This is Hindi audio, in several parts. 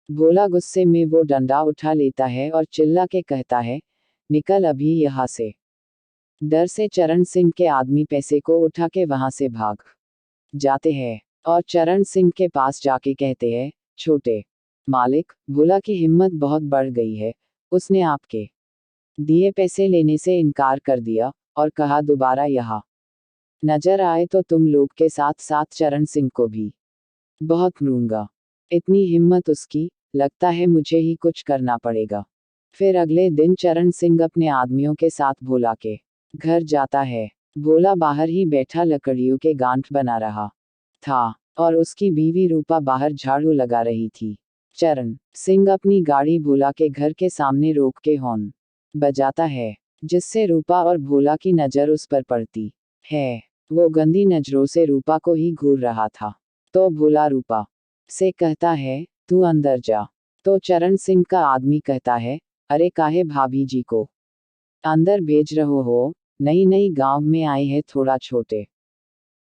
भोला गुस्से में वो डंडा उठा लेता है और चिल्ला के कहता है, निकल अभी यहाँ से। डर से चरण सिंह के आदमी पैसे को उठा के वहां से भाग जाते हैं और चरण सिंह के पास जाके कहते हैं, छोटे मालिक, भोला की हिम्मत बहुत बढ़ गई है। उसने आपके दिए पैसे लेने से इनकार कर दिया और कहा दोबारा यहाँ नजर आए तो तुम लोग के साथ साथ चरण सिंह को भी बहुत लूंगा। इतनी हिम्मत उसकी, लगता है मुझे ही कुछ करना पड़ेगा। फिर अगले दिन चरण सिंह अपने आदमियों के साथ भोला के घर जाता है। भोला बाहर ही बैठा लकड़ियों के गांठ बना रहा था और उसकी बीवी रूपा बाहर झाड़ू लगा रही थी। चरण सिंह अपनी गाड़ी भोला के घर के सामने रोक के हॉर्न बजाता है, जिससे रूपा और भोला की नजर उस पर पड़ती है। वो गंदी नजरों से रूपा को ही घूर रहा था। तो भोला रूपा से कहता है, तू अंदर जा। तो चरण सिंह का आदमी कहता है, अरे काहे भाभी जी को अंदर भेज रहो हो, नई नई गांव में आए हैं, थोड़ा छोटे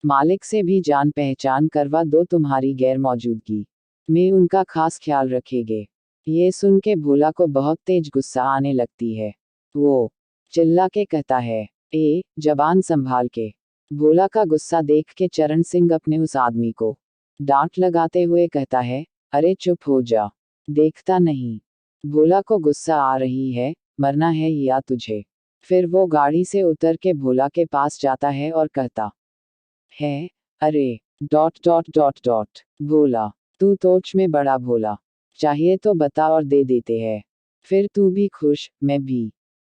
मालिक से भी जान पहचान करवा दो, तुम्हारी गैर मौजूदगी में उनका खास ख्याल रखेंगे। ये सुन के भोला को बहुत तेज गुस्सा आने लगती है। वो चिल्ला के कहता है, जबान संभाल के। भोला का गुस्सा देख के चरण सिंह अपने उस आदमी को डांट लगाते हुए कहता है, अरे चुप हो जा, देखता नहीं भोला को गुस्सा आ रही है, मरना है या तुझे। फिर वो गाड़ी से उतर के भोला के पास जाता है और कहता है, अरे डॉट डॉट डॉट डॉट भोला, तू तोच में बड़ा भोला, चाहिए तो बता और दे देते हैं। फिर तू भी खुश, मैं भी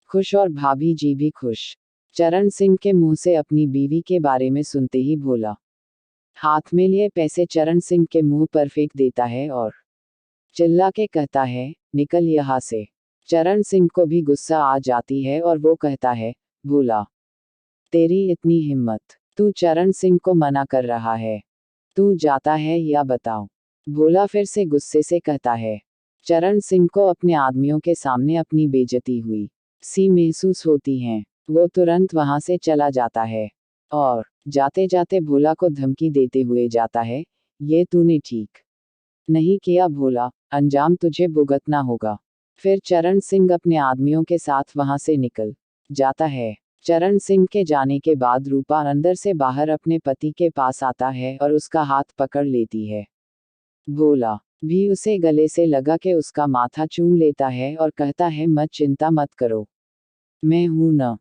खुश और भाभी जी भी खुश। चरण सिंह के मुंह से अपनी बीवी के बारे में सुनते ही भोला हाथ में लिए पैसे चरण सिंह के मुंह पर फेंक देता है और चिल्ला के कहता है, निकल यहाँ से। चरण सिंह को भी गुस्सा आ जाती है और वो कहता है, भोला, तेरी इतनी हिम्मत, तू चरण सिंह को मना कर रहा है, तू जाता है या बताओ। भोला फिर से गुस्से से कहता है। चरण सिंह को अपने आदमियों के सामने अपनी बेइज्जती हुई सी महसूस होती है। वो तुरंत वहां से चला जाता है और जाते जाते भोला को धमकी देते हुए जाता है, ये तूने ठीक नहीं किया भोला, अंजाम तुझे भुगतना होगा। फिर चरण सिंह अपने आदमियों के साथ वहां से निकल जाता है। चरण सिंह के जाने के बाद रूपा अंदर से बाहर अपने पति के पास आता है और उसका हाथ पकड़ लेती है। भोला भी उसे गले से लगा के उसका माथा चूम लेता है और कहता है, मत चिंता मत करो, मैं हूं न।